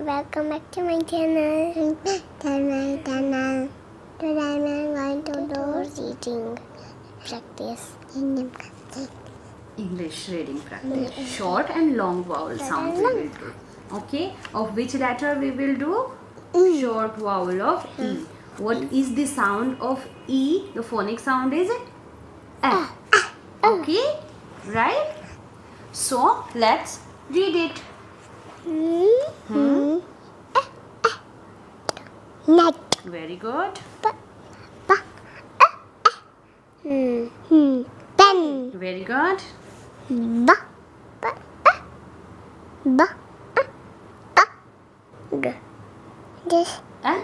welcome back to my channel. Today I'm going to do reading practice. English reading practice. Short and long vowel sounds we will do. Okay. Of which letter we will do? Short vowel of E. What is the sound of E? The phonic sound is A. Okay. Right? So let's read it. Net. Very good. Pen. Very good. This. And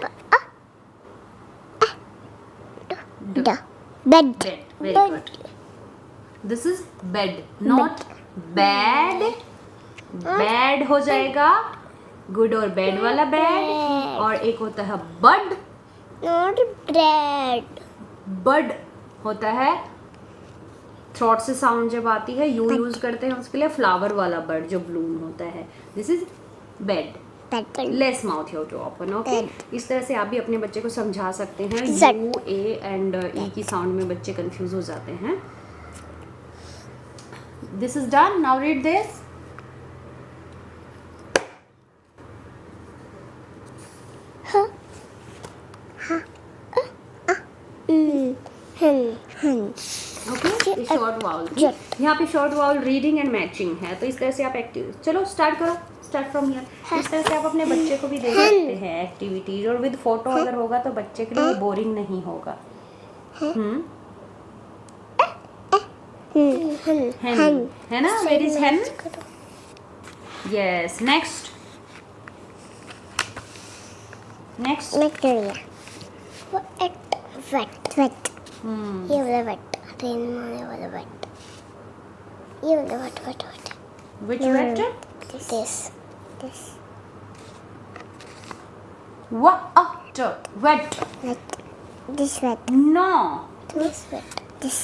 Bed. bed. Very good. This is bed, not bad. Bad हो जाएगा. Good और bad वाला bad. और एक होता है बड. Not bread. बड होता है थ्रोट से साउंड जब आती है यू यूज करते हैं उसके लिए फ्लावर वाला बर्ड जो ब्लूम होता है. This is bed. Less mouth you to open. Okay. इस तरह से आप भी अपने बच्चे को समझा सकते हैं. यू ए एंड ई की साउंड में बच्चे कंफ्यूज हो जाते हैं. This is done. Now read this. Okay. Short vowel. यहाँ पे short vowel reading and matching है. तो इस तरह से आप एक्टिव. चलो स्टार्ट करो. Start from here. इस तरह से आप अपने बच्चे को भी दे सकते हैं एक्टिविटीज. और विद फोटो अगर होगा तो बच्चे के लिए बोरिंग नहीं होगा. hen है ना. Where is hen? Yes. Next. Wet. ये वाला wet. रेन में वाला wet. ये वाला wet. Which wet? This. What? Wet. Wet. This wet. No. This wet. This.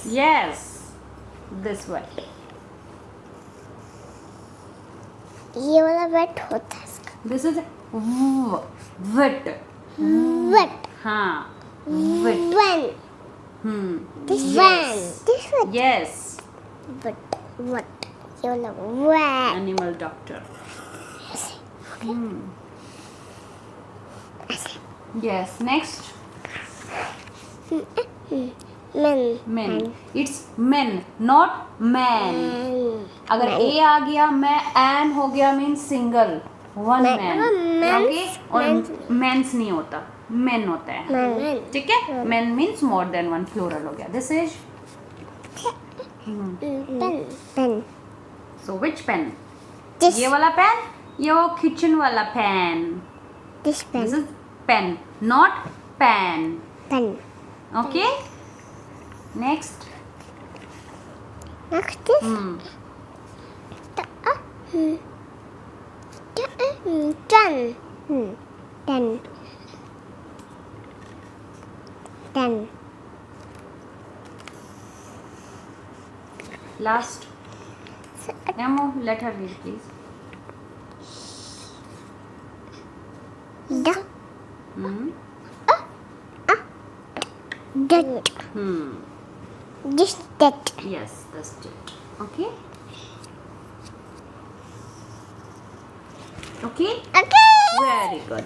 Yes. This wet. ये वाला wet होता है इसका. This is wet. Wet. हाँ. Wet. When. This Yes. when. This wet. Yes. Wet. ये वाला wet. Animal doctor. Yes. Next. Men. It's men, not man. अगर a आ गया मैं an हो गया means single. One man. Okay. और men's नहीं होता. Men होता है. ठीक है. Men means more than one. Plural हो गया. This is Pen. so which pen? This. ये वाला पेन. ये वो किचन वाला pen. This pen. This is pen, not pan. Pen. Okay. Next. Next is Ten. Last. Nemo, let her read, please. Da. Dat. This that. Yes, that's it. Okay. Okay. Very good.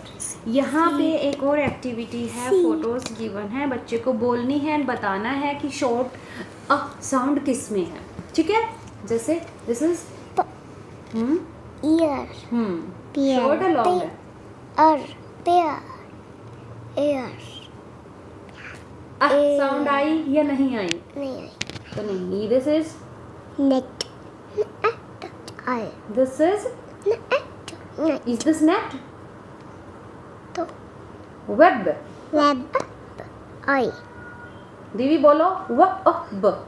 यहाँ पे एक और activity है. Photos given है. बच्चे को बोलनी है एंड बताना है कि शॉर्ट साउंड किस में है. ठीक है. जैसे दिस इज Ear. शॉर्ट और लॉन्ग है. Pear. Ear. साउंड आई या नहीं आई? नहीं आई. तो नहीं. This is Net. आई. This is is this net? तो वेब. web. आई. दीवी बोलो.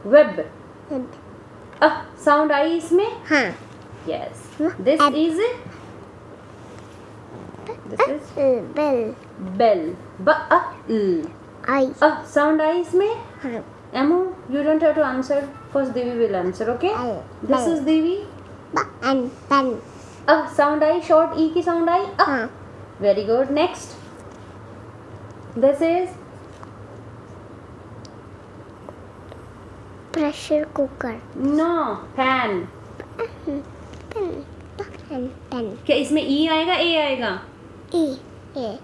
वेब. साउंड आई इसमें? हाँ. Yes. This is Bell. Bell. आई. साउंड आई इसमें? हाँ. Emu, you don't have to answer. First Devi will answer, okay? This is Devi. And pen. Sound आई, शॉर्ट ई की साउंड आई। हाँ। Very good. Next, this is pressure cooker. No, fan. Pen. क्या इसमें ई आएगा, ए आएगा? ई ए।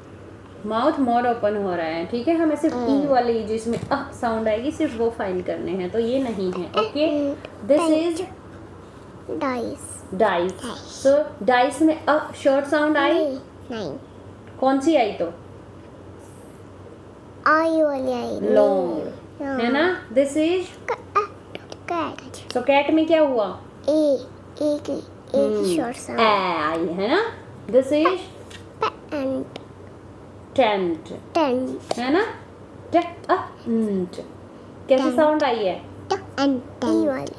माउथ मोर ओपन हो रहा है, ठीक है। हमें सिर्फ ई वाले जिसमें साउंड आएगी सिर्फ वो फाइंड करने हैं, तो ये नहीं है। Okay, this is dice. Dice. So dice में शॉर्ट साउंड आई? नहीं। कौन सी आई तो? आई वाली आई। लॉन्ग, है ना। This is cat. So cat में क्या हुआ? ए की शॉर्ट साउंड आई, है ना। This is paint. Tent, tent है ना। टेंट, कैसी साउंड आई है? ई वाली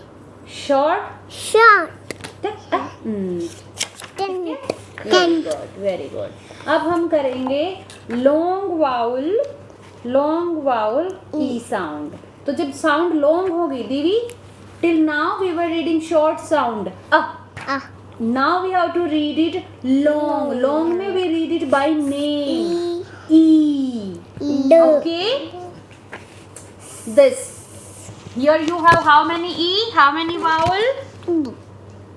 शॉर्ट। Very good. अब हम करेंगे लॉन्ग वाउल ई साउंड। तो जब साउंड लॉन्ग होगी दीदी, till now we were reading short sound now we have to read it long में we read it by name E. Okay, this here you have how many e, how many vowel?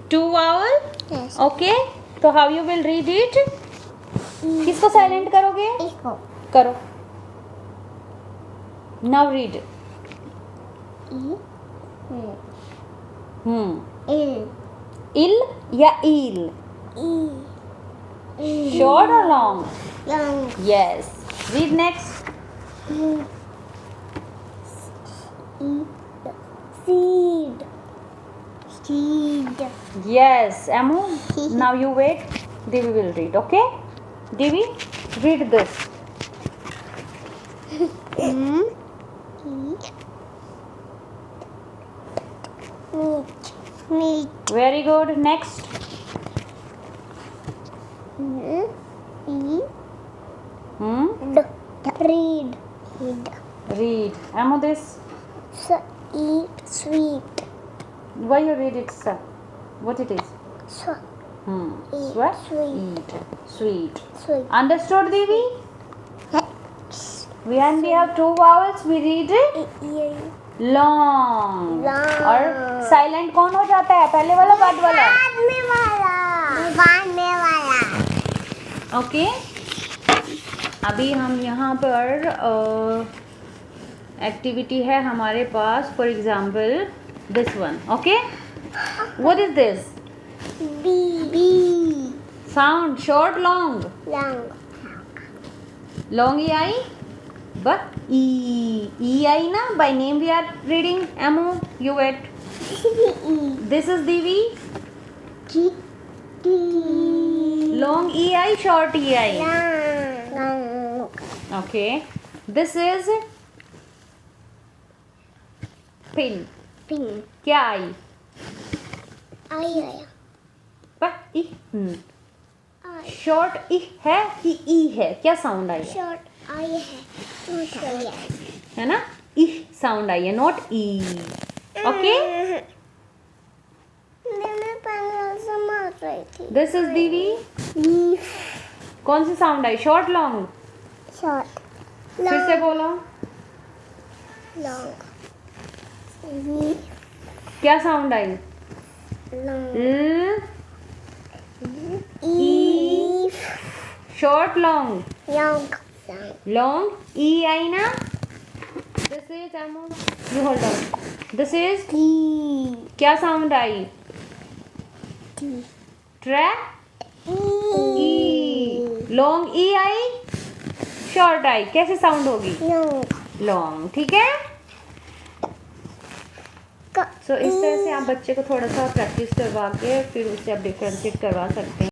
Two vowel. Yes. Okay, तो how you will read it? किसको silent करोगे? इसको करो। Now read. इल या ईल? Short or long? Long. Yes. Read next. Seed. Yes, Amu. Now you wait. Divi will read. Okay? Divi, read this. Meat. Very good. Next. Read. Read. Amu, this. Eat. Sweet. Why you read it, sir? What it is? Eat. Sweat. Sweet. Eat. Sweet. Sweet. Understood, Divi? When we have two vowels, we read it long. और silent कौन हो जाता है? पहले वाला, बाद वाला? बाद में वाला। ओके, अभी हम यहाँ पर एक्टिविटी है हमारे पास। For example this one. Okay, what is this? B. Sound short long? Long E आई, बट ई आई ना। By name we are reading. एमो, यू वेट। दिस इज दीवी। लॉन्ग ई आई, शॉर्ट ई आई? Okay, this is pin. क्या आई? पर ई शॉर्ट ई है कि ई है? क्या साउंड आई है? शॉर्ट आई है ना। ई साउंड आई है, not E. Okay, this is दीवी। कौन सी साउंड आई? Short long? शॉर्ट। फिर से बोलो। लॉन्ग। क्या साउंड आई? E. Short long? Long E आई ना। This is you hold on. This is क्या साउंड आई? ट्रै ई। लॉन्ग ई आई, शॉर्ट आई, कैसे साउंड होगी? लॉन्ग। ठीक है। सो इस तरह से आप बच्चे को थोड़ा सा प्रैक्टिस करवा के फिर उससे आप डिफरेंशिएट करवा सकते हैं।